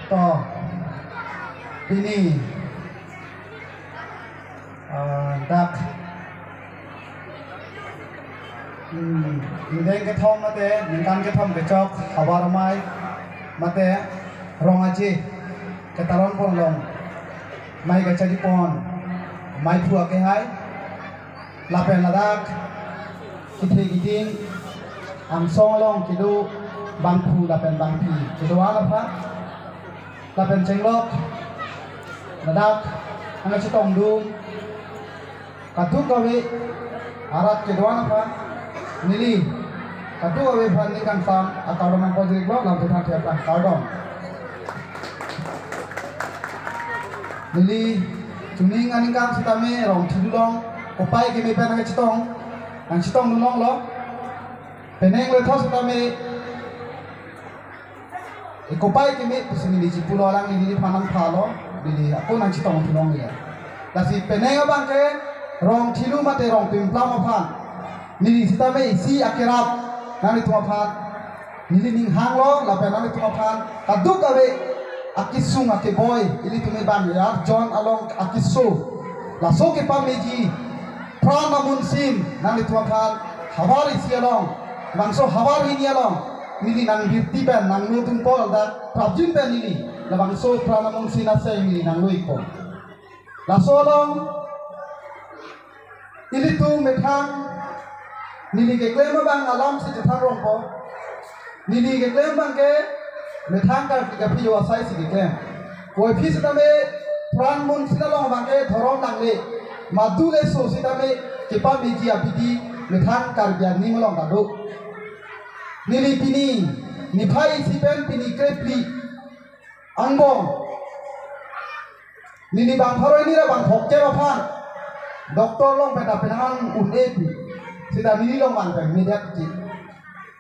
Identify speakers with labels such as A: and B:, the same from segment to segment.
A: to ini dak indeng ke thom mate ningkan ke thom ke chok habar mai mate rong aji ke taron pon long mai ke chadi pon mai phua ke hai lapen ladak kithi kiting am song long kidu bang phu lapen bang pi kidu ala pha lapen chenglok ladak anga chitong du katu kawe arat kidu ala pha nili katu kawe pha ni kan sam atau dong project blok lam thang thiap kan kardom nili tuning aning kam sitame rong thidu long kopai ke me pen anga chitong ang chitong du long lo peneng le thos sitame ikopai kimi pusing di cipulo orang ini panam phalo bili aku nang chitong thulong ya lasi peneng abang ke rong thilu mate rong pimplam aphan nili sitame isi akirap nani tu aphan nili ning hanglo la penani tu aphan kaduk awe akisung akiboy ili tu me bang ya John along akisu la so ke pameji prana munsin nani tu aphan hawari si along bangso hawari ni along nili nang birti ben nang nutun pol da prabjin ben nili la bangso prana munsin ase nili nang lui ko la so long ili tu methang nili ke klem bang alam si thang rong ko nili ke klem bang ke methang ka phi yo sai si ke klem koi phi sitame pran munsin along bang ke thorom nang le madule so sitame ke pa meji apidi methang kar bian ni molong da do nili pini niphai sipen pini krepli angbong nili bang tharoi ni ra bang thok ke baphan doktor long peta penang unepi sida nili long bang pen media ti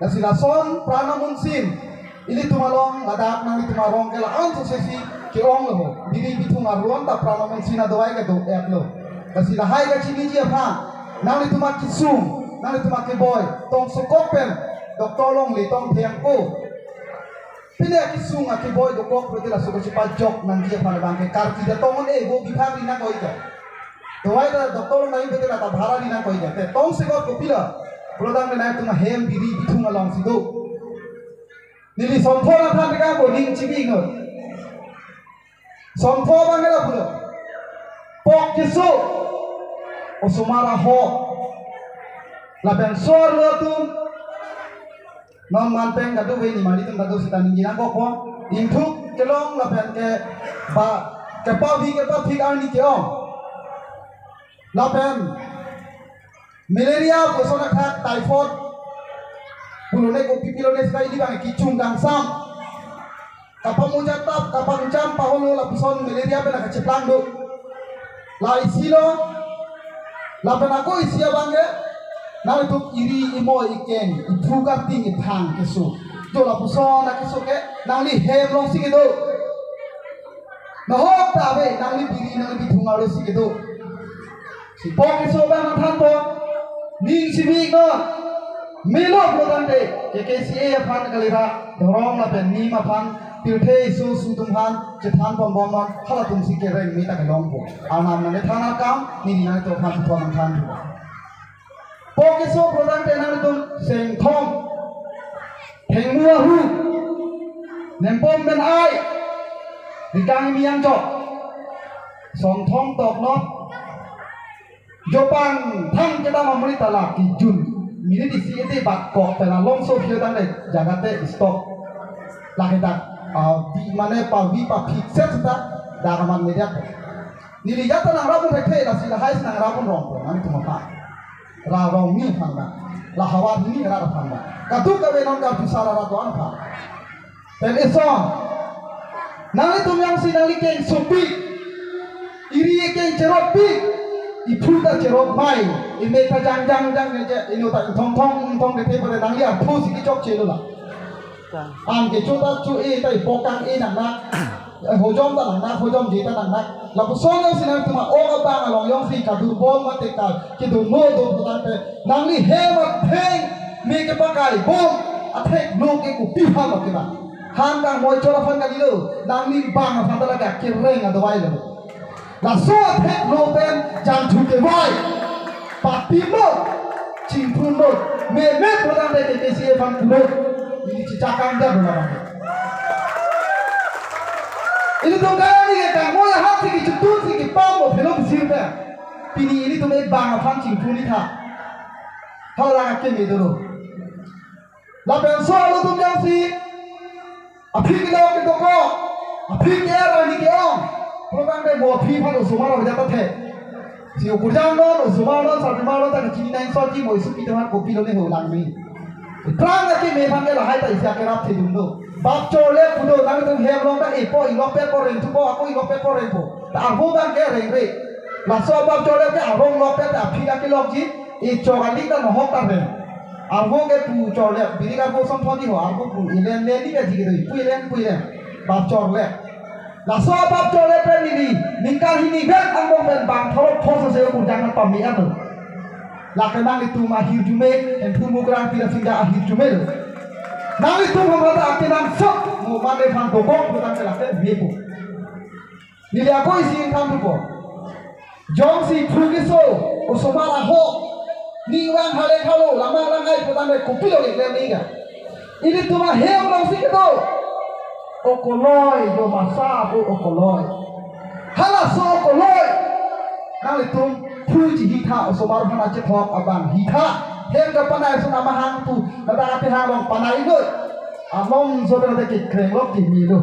A: la sila son prana munsin ili tumalong ladak nang tumarong ke la an so sesi ke ong lo nili bitung arlon ta prana munsin adwai ke do ek lo la sila hai ga chini ji apha nang li tumak kisung nang li tumak ke boy tong sokopen doktor long li tong thiang ko pine kisung aki boy dokok prote la suko chipa jok nang dia phane bang ke kar ki de tong e go bibhag ri na koi ja dawai da doktor long nai bete la ta bhara ri na koi ja te tong se go kopila prodang le nai tuma hem biri bithung along si do nili sompho la than ka bo ning chibi no sompho bang la pulo pok kisu osumara ho la ben sor lo tum non manteng kadu we ni mali tum kadu sita ningi nang ko inthuk kelong la pen ke ba ke pa vi ar ni ke om la pen malaria posona khat typhoid pulone ko pipilone sai di bang ki chung gang sam kapamu jatap kapang jam paholo la puson malaria pe la ka cheplang do la isilo la pen ako isia bange nang itu iri imo iken ipuga ting ithang kesu jola pusona kesu ke nang li hem long si kedo na hok ta be nang li biri nang li bithunga lo si kedo si pok kesu ba na than to ning si bi no melo prodan de ke si e phan kalira dorong la ben ni ma phan pilthe su su tum phan che than pom bom non khala tum si ke reng mi ta ke long po anam na ne thana kam ni na to phan to nang than Pokiso prodan tenang itu seng thom thengmua hu nempom ben ai dikang miang chok song thom tok no jopang thang kita mamri talak ki jun mini di siete bak kok pela long so pio tang de jagate stop lahita di mane pa vi pa fixet ta daraman media ni ligata nang rabun rekhe la sila hais nang rabun rong ani tumapa ra rong ni phanga la hawa ni ra ra phanga katu ka be non ka pusara ra don pha ten eson nang tum yang sinali ken sopi iri ken cheropi ipuda cherop mai ime ta jang ne je ino ta thong de te pare nang ya phu si ki chok chelo la an ke chota chu e ta pokang e nang na hojom ta nang na hojom je ta nang na la puson yang sinali tuma o ka ba along yong si ka du bol ma te ka ki du no do putan pe nang li he ma theng me ke pakai bom athek no ke ku pi ha ma ke ba han kang moi chora fan ka dilo nang ling bang fan ta la ka kireng a dawai lo la so thek lo pen jang thu ke vai pati lo ching phu lo me program de ke si fan lo ini cicakang da lo ini tuh kali ya kan moi hati ki cutun si ki pam mo phelo bisir ta pini ini tuh me bang fan ching phu ni tha hala ka ke me do la pen so lo tum yang si aphik lo ke to ko aphik ya ra ni ke on program de mo phi pha lo suma lo ja ta the si ku jang lo suma lo sa ma lo ta ki nai so ji mo su ki ta ko pi lo ne ho lang mi trang ke me phan ke la hai ta isia ke rap the dum do bap cho le ku do nang tum hem lo ta e po i lo pe po ren tu po ko i lo pe po ren po ta a ho bang ke ren re la so bap cho le ke a rong lo pe ta aphik ke lo ji e cho ga li ta no ho ta re arbo ke pu chor le biri ka bo som thodi ho arbo pu ilen le ni ke ji ke pu ilen bap chor le la so bap chor le pe ni nikal hi ni bet ang bong ben bang thoro thos se ku jang pa mi an la ke nang itu ma hi jume en pu mu grang pi singa a hi jume nang itu mo ta ke nang sok mo ma le phan ko ko ku ta la ke bi pu ni le ko isi kan ko jong si pu ke so o so ma la ho ni wang hale khalo lama langai putan de kupilo le ni ga ini tuma hem lang sik do okoloi do masa bu okoloi hala so okoloi nang tum puji hitha osobar bana che thok abang hitha hem ga panai so nama hang tu nada ate hang long panai do among so de ke kreng lok ti mi do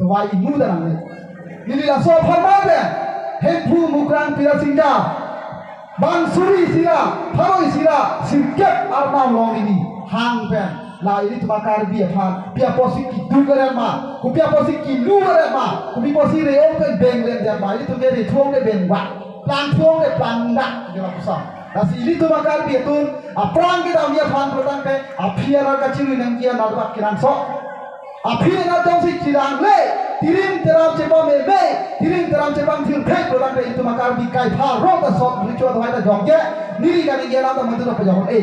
A: to wai mu da nang ni la so pharma de hem pu mukrang pira singja bang suri sira tharoi sira sirket arna long ini hang pen la ini tuma kar bi phan pia posi ki du kare ma ku pia posi ki lu kare ma ku bi posi re open beng len ja ma itu ge re thong le beng wa plan thong le plan da ge la kusam nasi ini tuma kar bi tun aprang ke dam ya phan protan pe aphia ra ka chiru nang kia na ba kiran so aphia na jong si chirang le tirim teram cepa me tirim teram cepa thil thai prodan pe itu makar bi kai pha ro ta sok richo thai ta jong ke niri ka ni ge la ta mandu ta jong e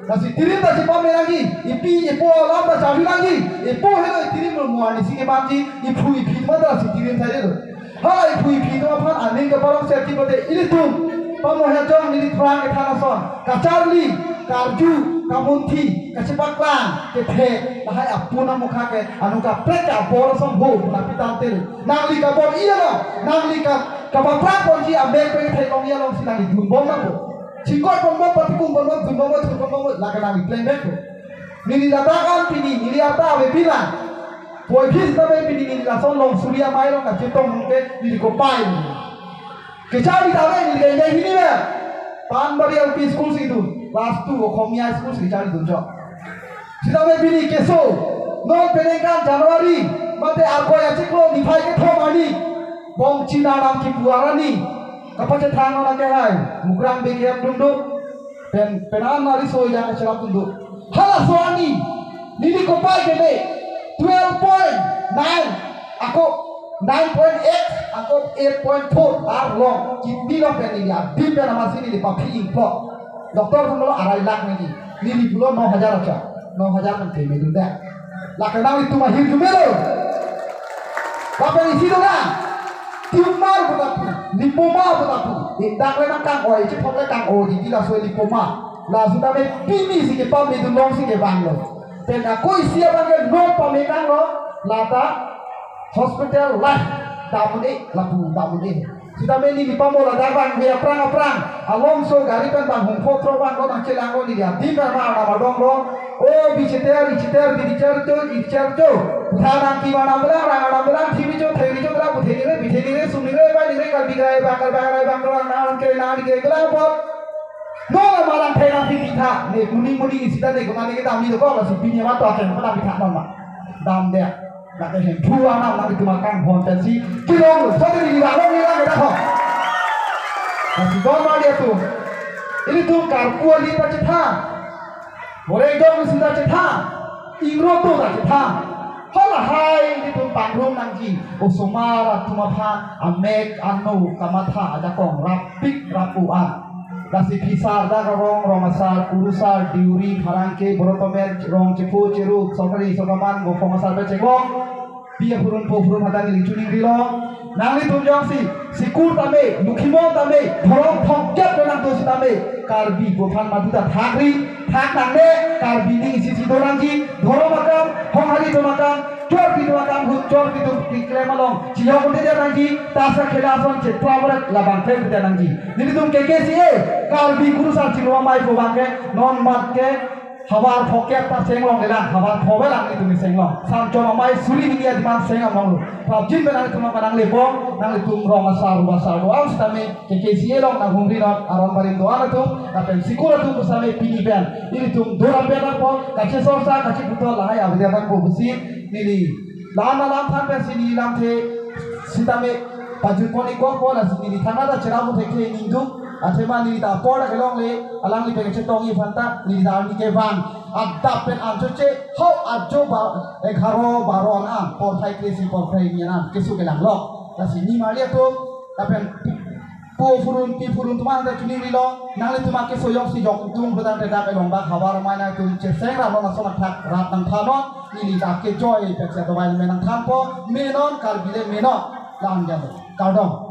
A: nasi tirim ta cepa me lagi ipi ipo la ta chavi lagi ipo he lo tirim mo mo ani si ke ba ji ipu ipi ma ta si tirim thai de ha ipu ipi to phan aning ka barang se ti bote ini tum pa mo he jong niri thrang ke thana son ka charli karju kamunti kasipaklang ke the la hai apuna mukha ke anu ka preka bor som ho na pitam tel nangli ka bor iya no nangli ka ba pra pon ji ambe pe thai long ya long sinang dun bom na ko chikoi bom bom pati kum bom bom dun bom bom la ka nang plan back ko ni la ta kan pini ni ata we pila poi phis ta be pini ni la son long surya mai long ka chitong ke ni ko pai ke chali ta be ni ge ni be pan bari al school situ Kelas 2 Komia School sekali tunjuk. Kita beli keso. Non penekan Januari. Mate aku ya ciklo di pai ke thomani. Bong Cina nam ki puarani. Kapan cetang orang kehai. Mukrang begiam tunduk. Penan nari so yang cerap tunduk. Hala soani. Nini ko pai ke be. 12.9. Aku 9.8. Aku 8.4. Long. Kimi long peni dia. Bim pena masih ni di papi import. Doktor tu malah arai lak lagi. Ni pulau 9,000 aja. 9,000 kan kami tu dah. Lak kenal itu mah hidup melo. Apa isi tu kan? Tiumar betapu, lipoma betapu. Dak lenak kang oi, cepat le kang oi. Di la suai lipoma. La sudah me pini si ke pam itu long si ke bang lo. Tengah koi siapa bang no pamekang lo. Lata hospital lah. Damun lapu. Sudah meni di pamola dabang dia perang alonso gari kan bang hongkotro bang lo nang celango ni dia timba ma dong lo oh biciter di certo thana ki mana belang rang belang thibi jo theri jo belang butheni re sumni re ba ni re kal bigai bang na ke na ni ke belang po no malang thena pitha ne muni isida ne gumani ke dami do ko la sipinya ma to akan pada pitha ma dam dia nak ke dua anak nak dimakan potensi kilo satu di dalam ni lah kita ho masih doma dia tu ini tu karpu ali ta cetha boleh dong sida cetha ingro tu ta cetha hala hai ini tu pangrum nangji osomara tumapha amek anu kamatha aja kong rapik rapuan Dasi pisar dah rong asal kurusar diuri harangke borotomer rong cepu ceru sokari sokaman gopong asal becegong biar purun hatan ini cuning dilo nangli tunjong si kur tame lukhimo tame dhorong thokjat benang tu si tame karbi bofan maduta thakri thak nangne karbi ni isi dorangji dhorong makam honghari to makam chor ki to makam hut chor ki to klemalong chiyo kunde janangji tasa khelason chetrawarak labang khe janangji nini tum keke si karbi kurusar chilwa mai ko bangke non matke Hawar poket ta senglong lela hawar pobelang itu ni senglong samco mamai suri dia di man sengam malu pabjin benang itu manang lebong nang itu rong asal doang stame keke sielong nang humri non aron parin doang itu tapi sikura tu bersama pini ben ini tu dora ben apa kace sorsa kace puto lahai abdia kan ko busi nili lam than pe sini lam the sitame paju poni ko la sini thana cerah theke nindu Atema ni ta pola kelong le alang li peke tongi phanta ni da ni ke van adda pen anjoche how ajo ba 11 12 na por thai krisi por thai ni na kesu ke lang lok ta sini malia to ta pen pi furun tuma da chuni ni lo nang le tuma ke soyong si jok tung budan te da ke long ba khabar mai na tu che seng ra lo na so na thak rat nang tha no ni da ke joy pe se to bai me nang tham po me non kar bile me no lang ja kaudong